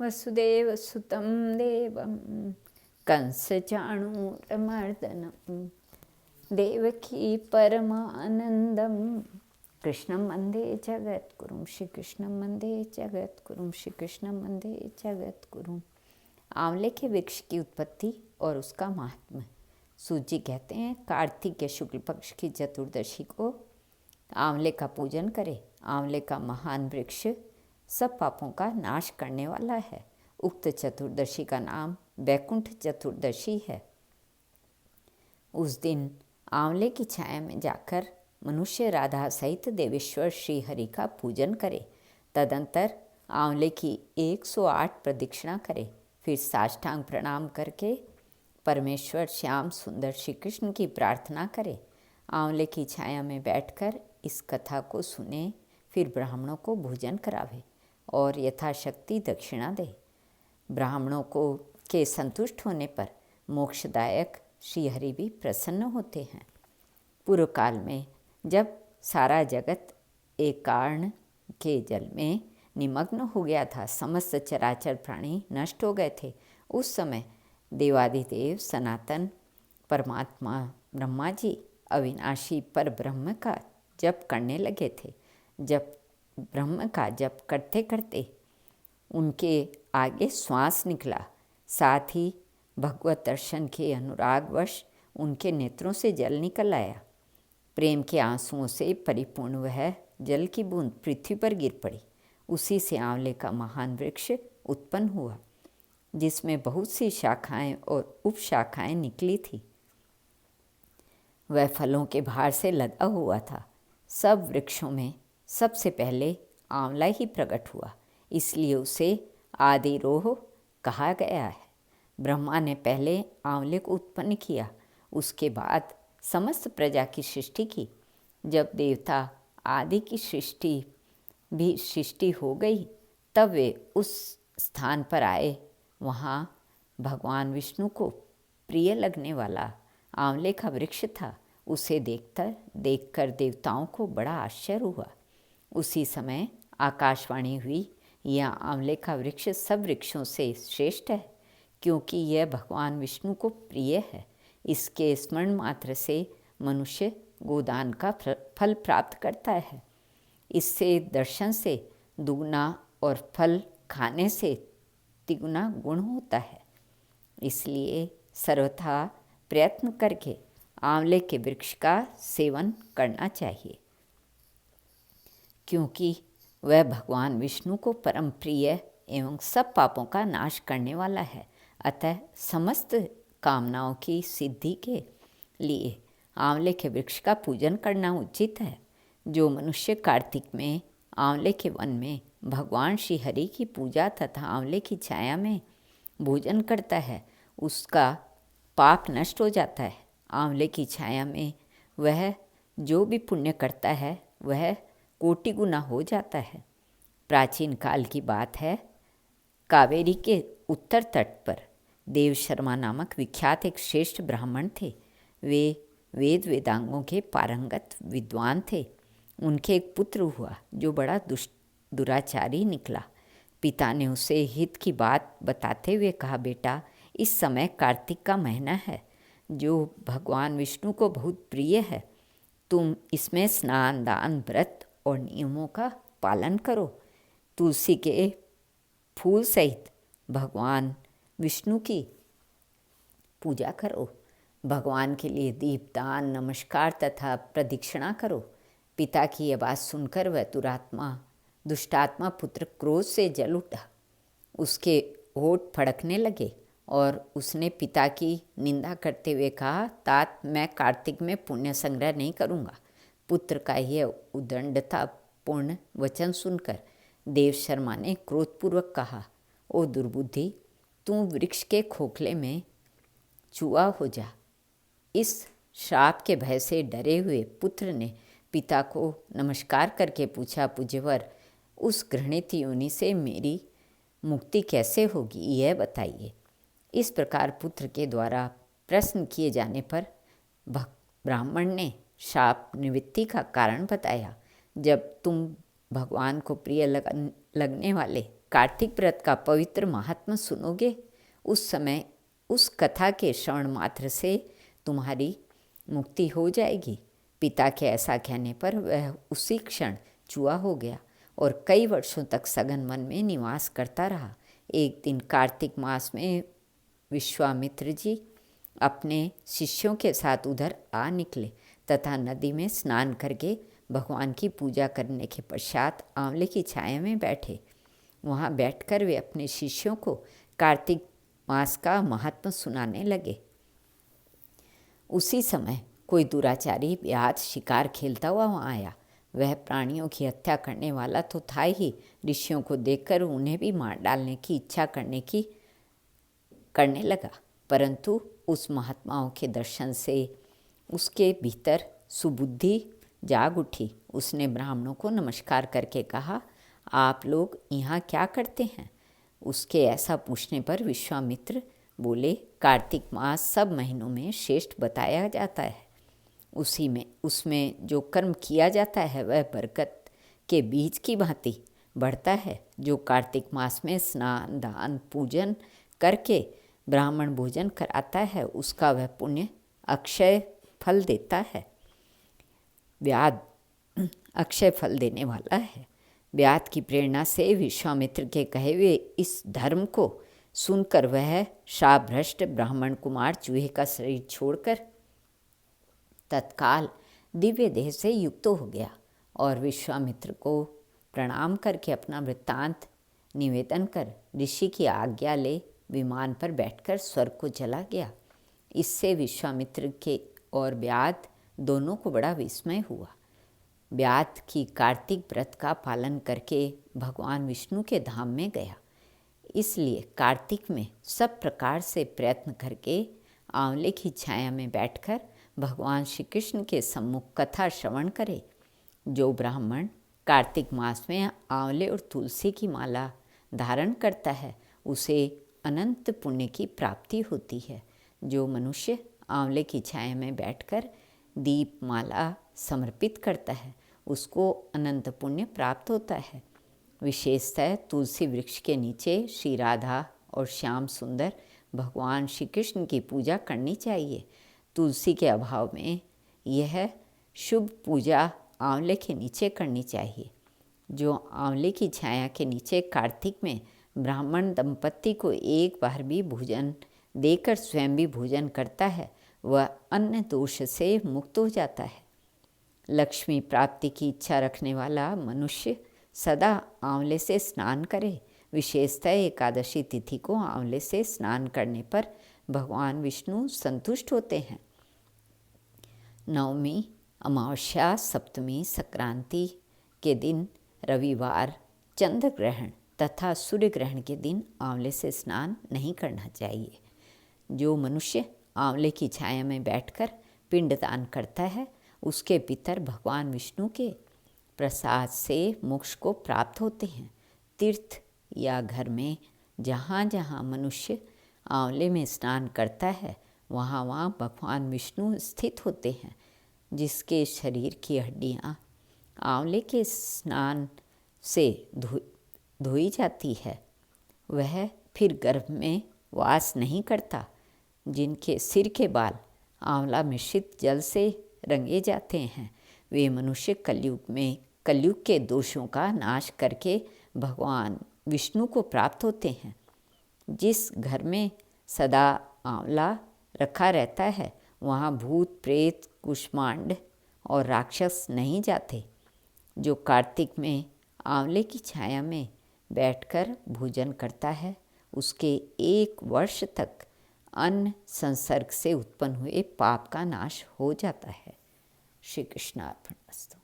वसुदेवसुतं देवं कंसचाणूरमर्दनं देवकी परमानंदं कृष्णं वन्दे जगद्गुरुं। श्री कृष्णं वन्दे जगद्गुरुं। श्री कृष्णं वन्दे जगद्गुरुं। आंवले के वृक्ष की उत्पत्ति और उसका महात्म्य। सूत जी कहते हैं, कार्तिक के शुक्ल पक्ष की चतुर्दशी को आंवले का पूजन करें। आंवले का महान वृक्ष सब पापों का नाश करने वाला है। उक्त चतुर्दशी का नाम वैकुंठ चतुर्दशी है। उस दिन आंवले की छाया में जाकर मनुष्य राधा सहित देवेश्वर श्री हरि का पूजन करे। तदंतर आंवले की 108 प्रदक्षिणा करे। फिर साष्टांग प्रणाम करके परमेश्वर श्याम सुंदर श्री कृष्ण की प्रार्थना करे। आंवले की छाया में बैठकर इस कथा को सुने, फिर ब्राह्मणों को भोजन करावे और यथाशक्ति दक्षिणा दे। ब्राह्मणों को के संतुष्ट होने पर मोक्षदायक श्रीहरि भी प्रसन्न होते हैं। पूर्व काल में जब सारा जगत एक कारण के जल में निमग्न हो गया था, समस्त चराचर प्राणी नष्ट हो गए थे, उस समय देवादिदेव सनातन परमात्मा ब्रह्मा जी अविनाशी पर ब्रह्म का जप करने लगे थे। जब ब्रह्म का जप करते करते उनके आगे श्वास निकला, साथ ही भगवत दर्शन के अनुरागवश उनके नेत्रों से जल निकल आया। प्रेम के आंसुओं से परिपूर्ण वह जल की बूंद पृथ्वी पर गिर पड़ी। उसी से आंवले का महान वृक्ष उत्पन्न हुआ, जिसमें बहुत सी शाखाएं और उपशाखाएं निकली थी। वह फलों के भार से लदा हुआ था। सब वृक्षों में सबसे पहले आंवला ही प्रकट हुआ, इसलिए उसे आदिरोह कहा गया है। ब्रह्मा ने पहले आंवले को उत्पन्न किया, उसके बाद समस्त प्रजा की सृष्टि की। जब देवता आदि की सृष्टि हो गई, तब वे उस स्थान पर आए। वहाँ भगवान विष्णु को प्रिय लगने वाला आंवले का वृक्ष था। उसे देखकर देवताओं को बड़ा आश्चर्य हुआ। उसी समय आकाशवाणी हुई, यह आंवले का वृक्ष सब वृक्षों से श्रेष्ठ है, क्योंकि यह भगवान विष्णु को प्रिय है। इसके स्मरण मात्र से मनुष्य गोदान का फल प्राप्त करता है। इससे दर्शन से दुगुना और फल खाने से तिगुना गुण होता है। इसलिए सर्वथा प्रयत्न करके आंवले के वृक्ष का सेवन करना चाहिए, क्योंकि वह भगवान विष्णु को परम प्रिय एवं सब पापों का नाश करने वाला है। अतः समस्त कामनाओं की सिद्धि के लिए आंवले के वृक्ष का पूजन करना उचित है। जो मनुष्य कार्तिक में आंवले के वन में भगवान श्री हरि की पूजा तथा आंवले की छाया में भोजन करता है, उसका पाप नष्ट हो जाता है। आंवले की छाया में वह जो भी पुण्य करता है वह कोटि गुना हो जाता है। प्राचीन काल की बात है, कावेरी के उत्तर तट पर देव शर्मा नामक विख्यात एक श्रेष्ठ ब्राह्मण थे। वे वेद वेदांगों के पारंगत विद्वान थे। उनके एक पुत्र हुआ जो बड़ा दुराचारी निकला। पिता ने उसे हित की बात बताते हुए कहा, बेटा, इस समय कार्तिक का महीना है, जो भगवान विष्णु को बहुत प्रिय है। तुम इसमें स्नान, दान, व्रत और नियमों का पालन करो। तुलसी के फूल सहित भगवान विष्णु की पूजा करो। भगवान के लिए दीपदान, नमस्कार तथा प्रदक्षिणा करो। पिता की यह बात सुनकर वह दुष्टात्मा पुत्र क्रोध से जल उठा। उसके होठ फड़कने लगे और उसने पिता की निंदा करते हुए कहा, तात, मैं कार्तिक में पुण्य संग्रह नहीं करूँगा। पुत्र का यह उद्दंडतापूर्ण वचन सुनकर देव शर्मा ने क्रोधपूर्वक कहा, ओ दुर्बुद्धि, तू वृक्ष के खोखले में चूहा हो जा। इस श्राप के भय से डरे हुए पुत्र ने पिता को नमस्कार करके पूछा, पूज्यवर, उस घृणित योनि से मेरी मुक्ति कैसे होगी, यह बताइए। इस प्रकार पुत्र के द्वारा प्रश्न किए जाने पर ब्राह्मण ने शाप निवृत्ति का कारण बताया। जब तुम भगवान को प्रिय लगने वाले कार्तिक व्रत का पवित्र महात्मा सुनोगे, उस समय उस कथा के श्रवण मात्र से तुम्हारी मुक्ति हो जाएगी। पिता के ऐसा कहने पर वह उसी क्षण चूहा हो गया और कई वर्षों तक सघन वन में निवास करता रहा। एक दिन कार्तिक मास में विश्वामित्र जी अपने शिष्यों के साथ उधर आ निकले तथा नदी में स्नान करके भगवान की पूजा करने के पश्चात आंवले की छाया में बैठे। वहाँ बैठकर वे अपने शिष्यों को कार्तिक मास का महात्मा सुनाने लगे। उसी समय कोई दुराचारी व्याध शिकार खेलता हुआ वहाँ आया। वह प्राणियों की हत्या करने वाला तो था ही, ऋषियों को देखकर उन्हें भी मार डालने की इच्छा करने लगा। परंतु उस महात्माओं के दर्शन से उसके भीतर सुबुद्धि जाग उठी। उसने ब्राह्मणों को नमस्कार करके कहा, आप लोग यहाँ क्या करते हैं? उसके ऐसा पूछने पर विश्वामित्र बोले, कार्तिक मास सब महीनों में श्रेष्ठ बताया जाता है। उसमें जो कर्म किया जाता है वह बरकत के बीज की भांति बढ़ता है। जो कार्तिक मास में स्नान, दान, पूजन करके ब्राह्मण भोजन कराता है, उसका वह पुण्य अक्षय फल देता है। व्याध अक्षय फल देने वाला है। व्याध की प्रेरणा से विश्वामित्र के कहे हुए इस धर्म को सुनकर वह शापभ्रष्ट ब्राह्मण कुमार चूहे का शरीर छोड़कर तत्काल दिव्य देह से युक्त हो गया और विश्वामित्र को प्रणाम करके अपना वृत्तांत निवेदन कर ऋषि की आज्ञा ले विमान पर बैठकर स्वर्ग को चला गया। इससे विश्वामित्र के और व्याध दोनों को बड़ा विस्मय हुआ। व्याध की कार्तिक व्रत का पालन करके भगवान विष्णु के धाम में गया। इसलिए कार्तिक में सब प्रकार से प्रयत्न करके आंवले की छाया में बैठकर भगवान श्री कृष्ण के सम्मुख कथा श्रवण करे। जो ब्राह्मण कार्तिक मास में आंवले और तुलसी की माला धारण करता है, उसे अनंत पुण्य की प्राप्ति होती है। जो मनुष्य आंवले की छाया में बैठकर दीप माला समर्पित करता है, उसको अनंत पुण्य प्राप्त होता है। विशेषतः तुलसी वृक्ष के नीचे श्री राधा और श्याम सुंदर भगवान श्री कृष्ण की पूजा करनी चाहिए। तुलसी के अभाव में यह शुभ पूजा आंवले के नीचे करनी चाहिए। जो आंवले की छाया के नीचे कार्तिक में ब्राह्मण दंपत्ति को एक बार भी भोजन देकर स्वयं भी भोजन करता है, वह अन्न दोष से मुक्त हो जाता है। लक्ष्मी प्राप्ति की इच्छा रखने वाला मनुष्य सदा आंवले से स्नान करे। विशेषतः एकादशी तिथि को आंवले से स्नान करने पर भगवान विष्णु संतुष्ट होते हैं। नवमी, अमावस्या, सप्तमी, संक्रांति के दिन, रविवार, चंद्र ग्रहण तथा सूर्य ग्रहण के दिन आंवले से स्नान नहीं करना चाहिए। जो मनुष्य आंवले की छाया में बैठकर पिंडदान करता है, उसके पितर भगवान विष्णु के प्रसाद से मोक्ष को प्राप्त होते हैं। तीर्थ या घर में जहाँ जहाँ मनुष्य आंवले में स्नान करता है, वहाँ वहाँ भगवान विष्णु स्थित होते हैं। जिसके शरीर की हड्डियाँ आंवले के स्नान से धोई जाती है, वह फिर गर्भ में वास नहीं करता। जिनके सिर के बाल आंवला मिश्रित जल से रंगे जाते हैं, वे मनुष्य कलयुग के दोषों का नाश करके भगवान विष्णु को प्राप्त होते हैं। जिस घर में सदा आंवला रखा रहता है, वहाँ भूत, प्रेत, कुष्मांड और राक्षस नहीं जाते। जो कार्तिक में आंवले की छाया में बैठकर भोजन करता है, उसके 1 वर्ष तक अन्न संसर्ग से उत्पन्न हुए पाप का नाश हो जाता है। श्री कृष्णार्पणमस्तु।